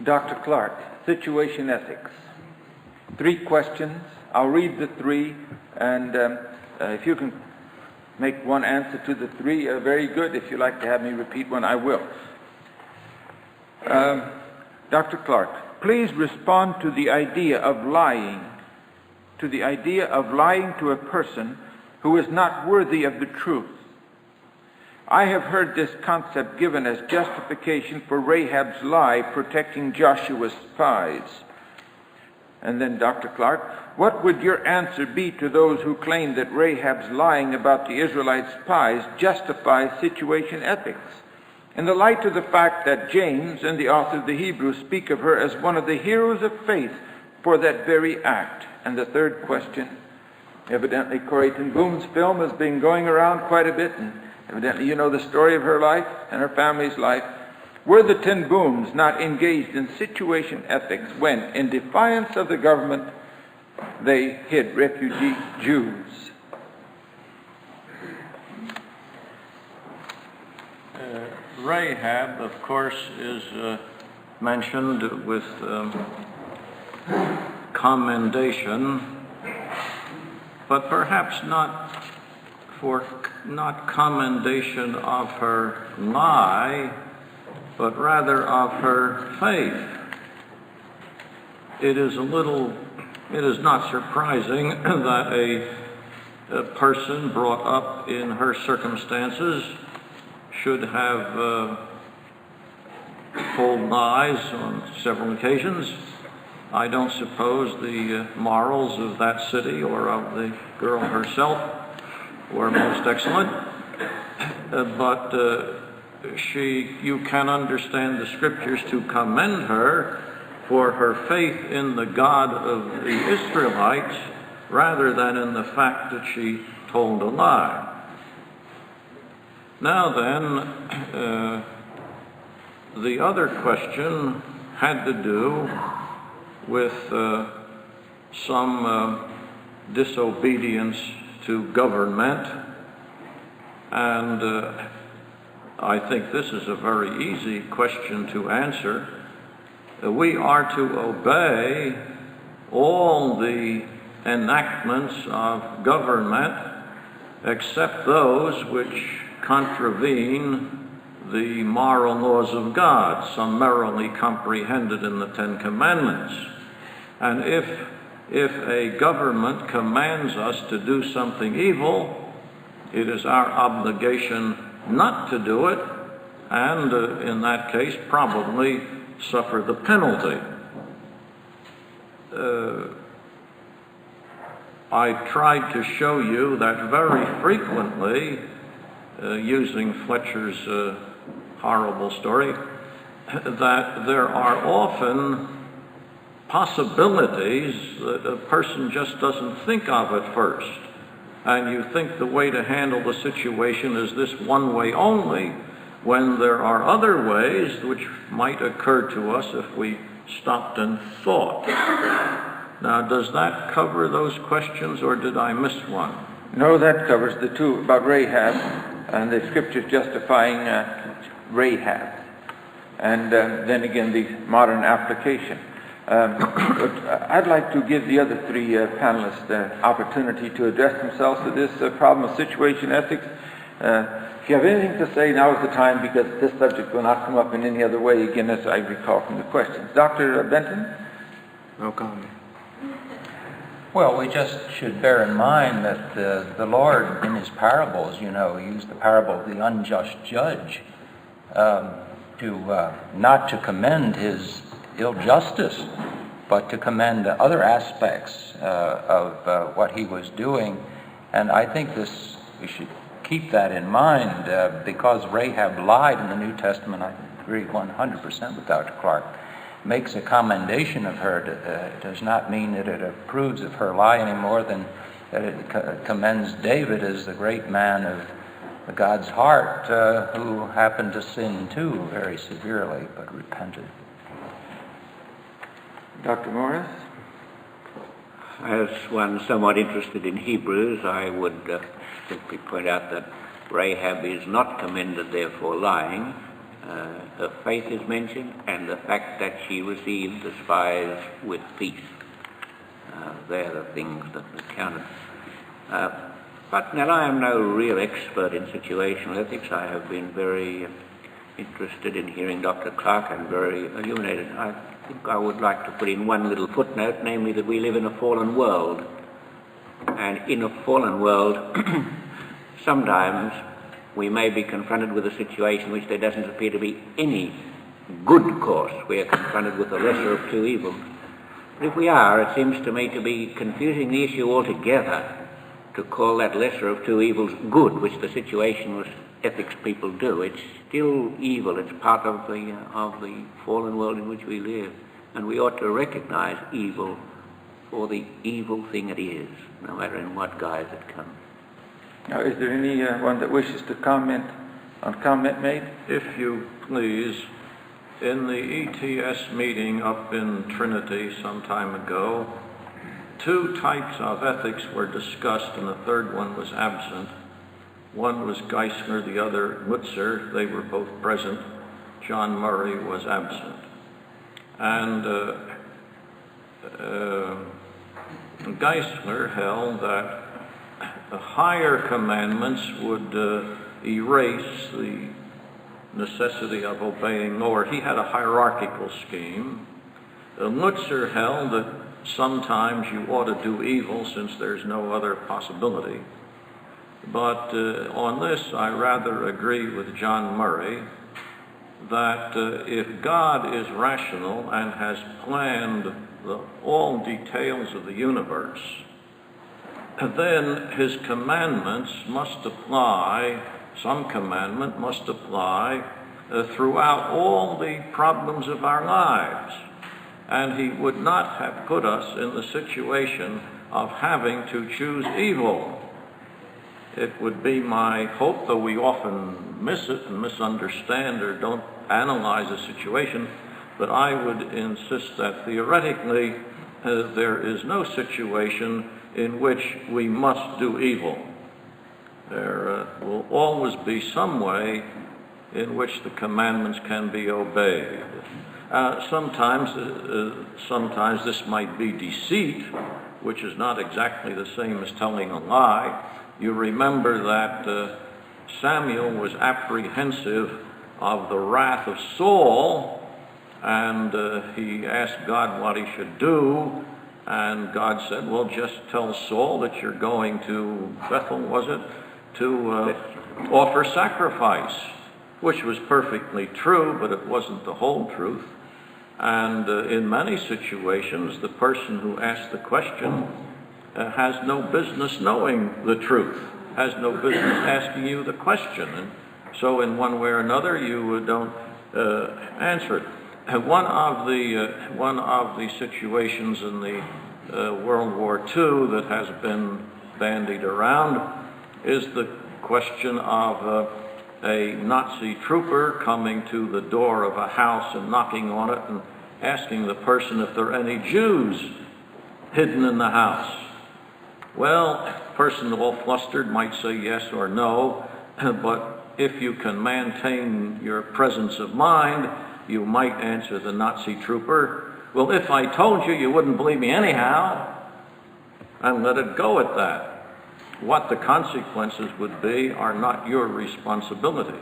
Dr. Clark, situation ethics. 3 questions. I'll read the 3, and if you can make one answer to the 3, very good. If you'd like to have me repeat one, I will. Dr. Clark, please respond to the idea of lying, to a person who is not worthy of the truth. I have heard this concept given as justification for Rahab's lie protecting Joshua's spies. And then, Dr. Clark, what would your answer be to those who claim that Rahab's lying about the Israelite spies justifies situation ethics, in the light of the fact that James and the author of the Hebrews speak of her as one of the heroes of faith for that very act? And the 3rd question, evidently Corrie Ten Boom's film has been going around quite a bit, and evidently you know the story of her life and her family's life. Were the Ten Booms not engaged in situation ethics when, in defiance of the government, they hid refugee Jews? Rahab, of course, is mentioned with commendation, but perhaps not commendation of her lie, but rather of her faith. It is not surprising that a person brought up in her circumstances should have told lies on several occasions. I don't suppose the morals of that city or of the girl herself were most excellent, but you can understand the scriptures to commend her for her faith in the God of the Israelites rather than in the fact that she told a lie. Now then, the other question had to do with some disobedience to government, and I think this is a very easy question to answer. We are to obey all the enactments of government except those which contravene the moral laws of God, summarily comprehended in the 10 Commandments. And if a government commands us to do something evil, it is our obligation not to do it, and in that case probably suffer the penalty. I tried to show you that very frequently, using Fletcher's horrible story, that there are often possibilities that a person just doesn't think of at first. And you think the way to handle the situation is this one way only, when there are other ways which might occur to us if we stopped and thought. Now, does that cover those questions, or did I miss one? No, that covers the 2 about Rahab and the scriptures justifying Rahab, and then again the modern application. But I'd like to give the other 3 panelists the opportunity to address themselves to this problem of situation ethics. If you have anything to say, now is the time, because this subject will not come up in any other way again, as I recall from the questions. Dr. Benton? No comment. Well, we just should bear in mind that the Lord, in his parables, he used the parable of the unjust judge not to commend his ill justice, but to commend the other aspects of what he was doing. And I think we should keep that in mind, because Rahab lied in the New Testament. I agree 100% with Dr. Clark. Makes a commendation of her. It does not mean that it approves of her lie any more than that it commends David as the great man of God's heart, who happened to sin too very severely, but repented. Dr. Morris? As one somewhat interested in Hebrews, I would simply point out that Rahab is not commended there for lying, her faith is mentioned, and the fact that she received the spies with peace. They're the things that are counted. But now I am no real expert in situational ethics. I have been very interested in hearing Dr. Clark and very illuminated. I think I would like to put in one little footnote, namely that we live in a fallen world. And in a fallen world, sometimes we may be confronted with a situation in which there doesn't appear to be any good course. We are confronted with the lesser of two evils. But if we are, it seems to me to be confusing the issue altogether to call that lesser of two evils good, which the situationalist ethics people do. It's still evil. It's part of the fallen world in which we live. And we ought to recognize evil for the evil thing it is, no matter in what guise it comes. Now, is there anyone that wishes to comment on comment made? If you please, in the ETS meeting up in Trinity some time ago, two types of ethics were discussed and the third one was absent. One was Geisler, the other Mutzer. They were both present. John Murray was absent. And Geisler held that the higher commandments would erase the necessity of obeying lower. He had a hierarchical scheme. Mutzer held that sometimes you ought to do evil since there's no other possibility. But on this, I rather agree with John Murray that if God is rational and has planned all details of the universe, then his commandments must apply, some commandment must apply throughout all the problems of our lives. And he would not have put us in the situation of having to choose evil. It would be my hope, though we often miss it and misunderstand or don't analyze a situation, but I would insist that theoretically there is no situation in which we must do evil. There will always be some way in which the commandments can be obeyed. Sometimes this might be deceit, which is not exactly the same as telling a lie. You remember that Samuel was apprehensive of the wrath of Saul, and he asked God what he should do, and God said, well, just tell Saul that you're going to Bethel, was it, to offer sacrifice, which was perfectly true, but it wasn't the whole truth. And in many situations, the person who asked the question has no business knowing the truth, has no business asking you the question. And so in one way or another, you don't answer it. One of the situations in the World War II that has been bandied around is the question of a Nazi trooper coming to the door of a house and knocking on it and asking the person if there are any Jews hidden in the house. Well, a person all flustered might say yes or no, but if you can maintain your presence of mind, you might answer the Nazi trooper, well, if I told you, you wouldn't believe me anyhow, and let it go at that. What the consequences would be are not your responsibility.